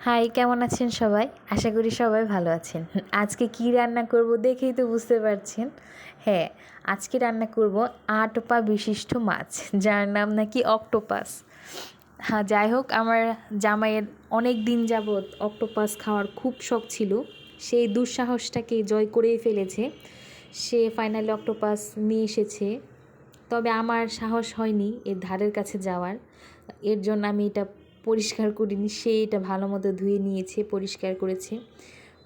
High, কেমন আছেন সবাই? আশা করি সবাই ভালো আছেন। আজকে কি রান্না করব দেখেই তো বুঝতে পারছেন। হ্যাঁ, আজকে রান্না করব ৮ পা বিশিষ্ট মাছ, যার নাম নাকি অক্টোপাস। হ্যাঁ, যাই হোক, আমার জামাইয়ের অনেক দিন যাবৎ অক্টোপাস খাওয়ার খুব শখ ছিল। সেই দুঃসাহসটাকে জয় করেই ফেলেছে। সে ফাইনালি অক্টোপাস নিয়ে এসেছে। তবে আমার সাহস হয়নি এর ধারের কাছে যাওয়ার। এর জন্য আমি এটা পরিষ্কার করিনি, সে এটা ভালো মতো ধুয়ে নিয়েছে, পরিষ্কার করেছে।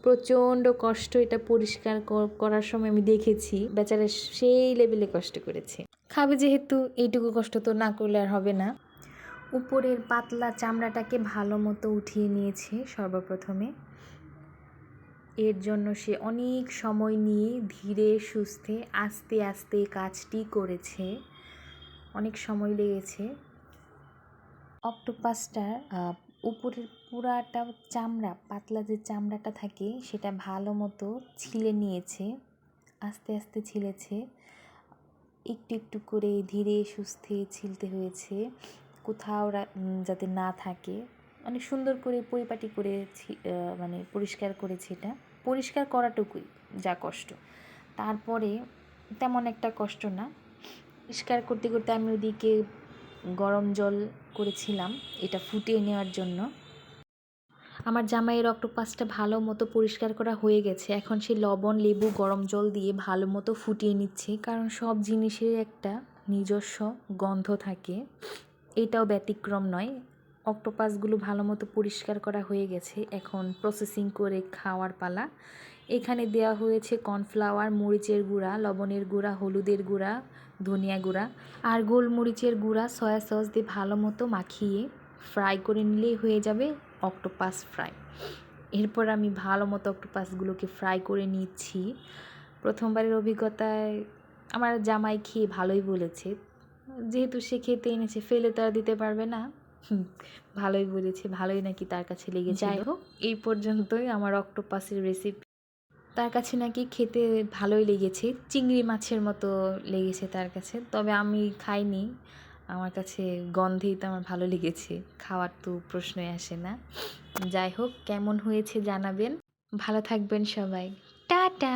প্রচণ্ড কষ্ট এটা পরিষ্কার করার সময় আমি দেখেছি, বেচারা সেই লেভেলে কষ্ট করেছে। খাবে যেহেতু এইটুকু কষ্ট তো না করলে আর হবে না। উপরের পাতলা চামড়াটাকে ভালো মতো উঠিয়ে নিয়েছে সর্বপ্রথমে। এর জন্য সে অনেক সময় নিয়ে ধীরে সুস্থে আস্তে আস্তে কাজটি করেছে, অনেক সময় লেগেছে। অক্টোপাসটার উপরের পুরাটা চামড়া, পাতলা যে চামড়াটা থাকে সেটা ভালো মতো ছিলে নিয়েছে, আস্তে আস্তে ছিলেছে, একটু একটু করে ধীরে সুস্থে ছিলতে হয়েছে, কোথাও যাতে না থাকে। অনেক সুন্দর করে পরিপাটি করে মানে পরিষ্কার করেছে। এটা পরিষ্কার করাটুকুই যা কষ্ট, তারপরে তেমন একটা কষ্ট না। পরিষ্কার করতে করতে আমি ওদিকে গরম জল করেছিলাম এটা ফুটিয়ে নেওয়ার জন্য। আমার জামাইয়ের অক্টোপাসটা ভালো মতো পরিষ্কার করা হয়ে গেছে। এখন সে লবণ, লেবু, গরম জল দিয়ে ভালো মতো ফুটিয়ে নিচ্ছে, কারণ সব জিনিসের একটা নিজস্ব গন্ধ থাকে, এটাও ব্যতিক্রম নয়। অক্টোপাসগুলো ভালো মতো পরিষ্কার করা হয়ে গেছে, এখন প্রসেসিং করে খাওয়ার পালা। এখানে দেওয়া হয়েছে কর্নফ্লাওয়ার, মরিচের গুঁড়া, লবণের গুঁড়া, হলুদের গুঁড়া, ধনিয়া গুঁড়া আর গোলমরিচের গুঁড়া, সয়া সস দিয়ে ভালো মতো মাখিয়ে ফ্রাই করে নিলেই হয়ে যাবে অক্টোপাস ফ্রাই। এরপর আমি ভালো মতো অক্টোপাসগুলোকে ফ্রাই করে নিচ্ছি। প্রথমবারের অভিজ্ঞতায় আমার জামাই খেয়ে ভালোই বলেছে, যেহেতু সে খেতে এনেছে, ফেলে তো আর দিতে পারবে না। ভালোই বলেছে, ভালোই নাকি তার কাছে লেগেছে। যাই হোক, এই পর্যন্তই আমার অক্টোপাসের রেসিপি। তার কাছে নাকি খেতে ভালোই লেগেছে, চিংড়ি মাছের মতো লেগেছে তার কাছে। তবে আমি খাইনি, আমার কাছে গন্ধেই তো আমার ভালো লেগেছে, খাওয়ার তো প্রশ্নই আসে না। যাই হোক, কেমন হয়েছে জানাবেন। ভালো থাকবেন সবাই। টাটা।